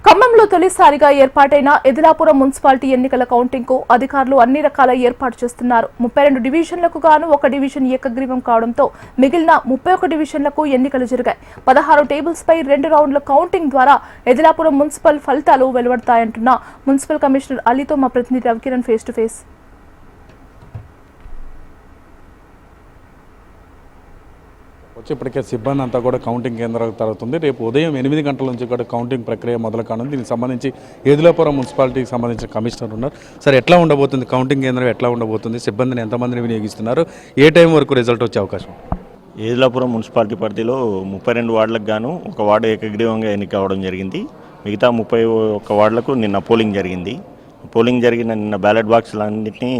ఖమ్మంలో తొలిసారిగా ఏర్పాటైన ఎదిలాపురం మున్సిపాలిటీ ఎన్నికల కౌంటింగ్ కు అధికారులు అన్ని రకాల ఏర్పాటు చేస్తున్నారు. 32 డివిజన్లకు గాను ఒక డివిజన్ ఏకగ్రీవం కావడంతో మిగిలిన 31 డివిజన్లకు ఎన్నికలు జరిగాయి. 16 టేబుల్స్ పై 2 రౌండ్ల కౌంటింగ్ ద్వారా ఎదిలాపురం మున్సిపల్ ఫలితాలు వెలువడతాయంటున్న మున్సిపల్ కమిషనర్ అలీతో మా ప్రతినిధి రవికిరణ్ ఫేస్ టు ఫేస్. ఇప్పటికే సిబ్బంది అంతా కూడా కౌంటింగ్ కేంద్రాలకు తరుగుతుంది. రేపు ఉదయం 8 గంటల నుంచి కూడా కౌంటింగ్ ప్రక్రియ మొదలు కానుంది. దీనికి సంబంధించి ఎదిలాపురం మున్సిపాలిటీకి సంబంధించిన కమిషనర్ ఉన్నారు. సార్, ఎట్లా ఉండబోతుంది కౌంటింగ్ కేంద్రం, ఎట్లా ఉండబోతుంది, సిబ్బందిని ఎంతమందిని వినియోగిస్తున్నారు, ఏ టైం వరకు రిజల్ట్ వచ్చే అవకాశం? ఎదిలాపురం మున్సిపాలిటీ పరిధిలో 32 వార్డులకు గాను ఒక వార్డు ఏకగ్రీవంగా ఎన్నిక అవ్వడం జరిగింది. మిగతా 31 వార్డులకు నిన్న పోలింగ్ జరిగింది. పోలింగ్ జరిగిన నిన్న బ్యాలెట్ బాక్సులన్నింటినీ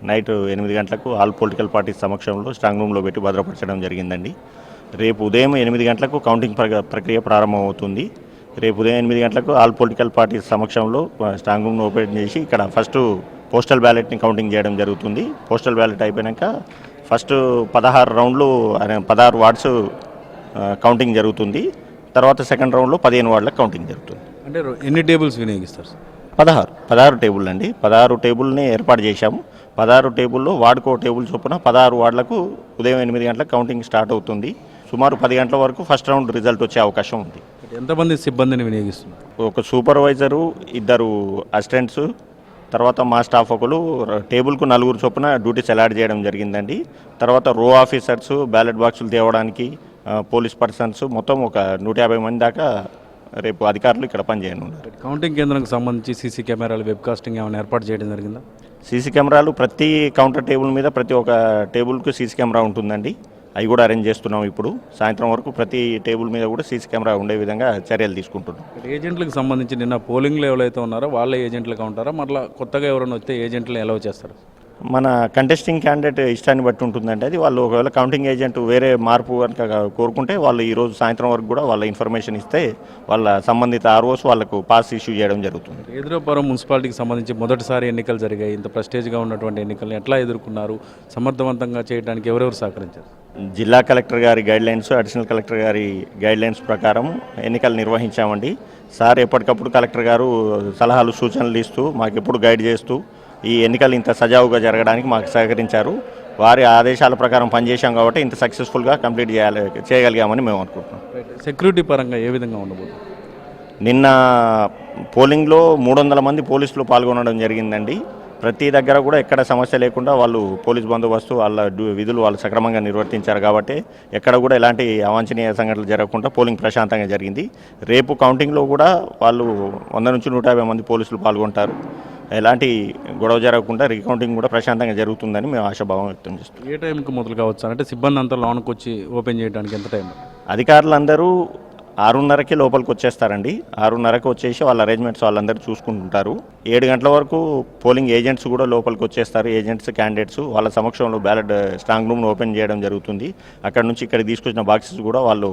నైట్ 8 గంటలకు ఆల్ పొలిటికల్ పార్టీస్ సమక్షంలో స్ట్రాంగ్ రూమ్లో పెట్టి భద్రపరచడం జరిగిందండి. రేపు ఉదయం 8 గంటలకు కౌంటింగ్ ప్రక్రియ ప్రారంభమవుతుంది. రేపు ఉదయం 8 గంటలకు ఆల్ పొలిటికల్ పార్టీస్ సమక్షంలో స్ట్రాంగ్ రూమ్ను ఓపెన్ చేసి ఇక్కడ ఫస్ట్ పోస్టల్ బ్యాలెట్ని కౌంటింగ్ చేయడం జరుగుతుంది. పోస్టల్ బ్యాలెట్ అయిపోయాక ఫస్ట్ 16 రౌండ్లు 16 వార్డ్స్ కౌంటింగ్ జరుగుతుంది. తర్వాత సెకండ్ రౌండ్లో 15 వార్డులకు కౌంటింగ్ జరుగుతుంది. అంటే ఎన్ని టేబుల్స్ వినియోగిస్తారు? 16 టేబుల్ అండి. 16 టేబుల్ని ఏర్పాటు చేశాము. 16 టేబుల్లో వార్డుకో టేబుల్ చొప్పున 16 వార్డులకు ఉదయం 8 గంటలకు కౌంటింగ్ స్టార్ట్ అవుతుంది. సుమారు 10 గంటల వరకు ఫస్ట్ రౌండ్ రిజల్ట్ వచ్చే అవకాశం ఉంది. ఎంతమంది సిబ్బందిని వినియోగిస్తున్నారు? ఒక సూపర్వైజరు, 2 అసిస్టెంట్స్, తర్వాత మా స్టాఫ్ ఒకరు, టేబుల్కు 4 చొప్పున డ్యూటీస్ అలాట్ చేయడం జరిగిందండి. తర్వాత రో ఆఫీసర్స్, బ్యాలెట్ బాక్సులు తేవడానికి పోలీస్ పర్సన్స్ మొత్తం ఒక 150 మంది దాకా రేపు అధికారులు ఇక్కడ పనిచేయనున్నారు. కౌంటింగ్ కేంద్రానికి సంబంధించి సీసీ కెమెరాలు, వెబ్ కాస్టింగ్ ఏమైనా ఏర్పాటు చేయడం జరిగిందా? సీసీ కెమెరాలు ప్రతి కౌంటర్ టేబుల్ మీద ప్రతి ఒక్క టేబుల్కు సీసీ కెమెరా ఉంటుందండి. అవి కూడా అరేంజ్ చేస్తున్నాం. ఇప్పుడు సాయంత్రం వరకు ప్రతి టేబుల్ మీద కూడా సీసీ కెమెరా ఉండే విధంగా చర్యలు తీసుకుంటున్నాం. ఏజెంట్లకు సంబంధించి నిన్న పోలింగ్లో ఎవరైతే ఉన్నారో వాళ్ళ ఏజెంట్లుగా ఉంటారా, మరలా కొత్తగా ఎవరైనా వస్తే ఏజెంట్లు ఎలా చేస్తారు? మన కంటెస్టింగ్ క్యాండిడేట్ ఇష్టాన్ని బట్టి ఉంటుందండి. అది వాళ్ళు ఒకవేళ కౌంటింగ్ ఏజెంట్ వేరే మార్పు కనుక కోరుకుంటే వాళ్ళు ఈరోజు సాయంత్రం వరకు కూడా వాళ్ళ ఇన్ఫర్మేషన్ ఇస్తే వాళ్ళ సంబంధిత ఆర్ఓస్ వాళ్ళకు పాస్ ఇష్యూ చేయడం జరుగుతుంది. ఎదిలాపురం మున్సిపాలిటీకి సంబంధించి మొదటిసారి ఎన్నికలు జరిగాయి. ఇంత ప్రెస్టేజ్గా ఉన్నటువంటి ఎన్నికలను ఎట్లా ఎదుర్కొన్నారు? సమర్థవంతంగా చేయడానికి ఎవరెవరు సహకరించారు? జిల్లా కలెక్టర్ గారి గైడ్లైన్స్, అడిషనల్ కలెక్టర్ గారి గైడ్లైన్స్ ప్రకారం ఎన్నికలు నిర్వహించామండి. సార్ ఎప్పటికప్పుడు కలెక్టర్ గారు సలహాలు, సూచనలు ఇస్తూ మాకు ఎప్పుడు గైడ్ చేస్తూ ఈ ఎన్నికలు ఇంత సజావుగా జరగడానికి మాకు సహకరించారు. వారి ఆదేశాల ప్రకారం పనిచేశాం కాబట్టి ఇంత సక్సెస్ఫుల్గా కంప్లీట్ చేయగలిగామని మేము అనుకుంటున్నాం. సెక్యూరిటీ పరంగా ఏ విధంగా ఉండబోతుంది? నిన్న పోలింగ్లో 300 మంది పోలీసులు పాల్గొనడం జరిగిందండి. ప్రతి దగ్గర కూడా ఎక్కడ సమస్య లేకుండా వాళ్ళు పోలీస్ బందోబస్తు వాళ్ళ విధులు వాళ్ళు సక్రమంగా నిర్వర్తించారు కాబట్టి ఎక్కడ కూడా ఎలాంటి అవాంఛనీయ సంఘటనలు జరగకుండా పోలింగ్ ప్రశాంతంగా జరిగింది. రేపు కౌంటింగ్లో కూడా వాళ్ళు 100 నుంచి 150 మంది పోలీసులు పాల్గొంటారు. ఎలాంటి గొడవ జరగకుండా రీకౌంటింగ్ కూడా ప్రశాంతంగా జరుగుతుందని మేము ఆశాభావం వ్యక్తం చేస్తాం. ఏ టైంకి మొదలు కావచ్చు? అంటే సిబ్బంది అంతా లోనికి వచ్చి ఓపెన్ చేయడానికి ఎంత టైం? అధికారులందరూ 6:30కి లోపలికి వచ్చేస్తారండి. 6:30కి వచ్చేసి వాళ్ళ అరేంజ్మెంట్స్ వాళ్ళందరూ చూసుకుంటుంటారు. 7 గంటల వరకు పోలింగ్ ఏజెంట్స్ కూడా లోపలికి వచ్చేస్తారు. ఏజెంట్స్, క్యాండిడేట్స్ వాళ్ళ సమక్షంలో బ్యాలెట్ స్ట్రాంగ్ రూమ్ను ఓపెన్ చేయడం జరుగుతుంది. అక్కడ నుంచి ఇక్కడికి తీసుకొచ్చిన బాక్సెస్ కూడా వాళ్ళు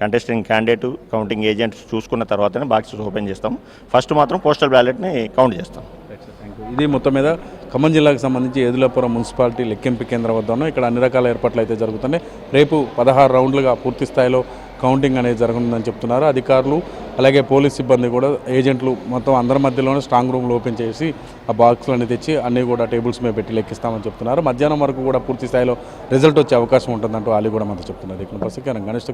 కంటెస్టింగ్ క్యాండిడేట్, కౌంటింగ్ ఏజెంట్స్ చూసుకున్న తర్వాతనే బాక్సెస్ ఓపెన్ చేస్తాం. ఫస్ట్ మాత్రం పోస్టల్ బ్యాలెట్ని కౌంట్ చేస్తాం. ఇది మొత్తం మీద ఖమ్మం జిల్లాకు సంబంధించి ఎదిలాపురం మున్సిపాలిటీ లెక్కింపు కేంద్రం వద్ద ఉన్నాం. ఇక్కడ అన్ని రకాల ఏర్పాట్లు అయితే జరుగుతున్నాయి. రేపు 16 రౌండ్లుగా పూర్తి స్థాయిలో కౌంటింగ్ అనేది జరగనుందని చెప్తున్నారు అధికారులు. అలాగే పోలీస్ సిబ్బంది కూడా, ఏజెంట్లు మొత్తం అందరి మధ్యలోనే స్ట్రాంగ్ రూమ్లు ఓపెన్ చేసి ఆ బాక్సులు అన్ని తెచ్చి అన్నీ కూడా టేబుల్స్ మీద పెట్టి లెక్కిస్తామని చెప్తున్నారు. మధ్యాహ్నం వరకు కూడా పూర్తి స్థాయిలో రిజల్ట్ వచ్చే అవకాశం ఉంటుందంటూ వాళ్ళు కూడా మనతో చెప్తున్నారు. ఇక్కడ బస్సుకి గణేష్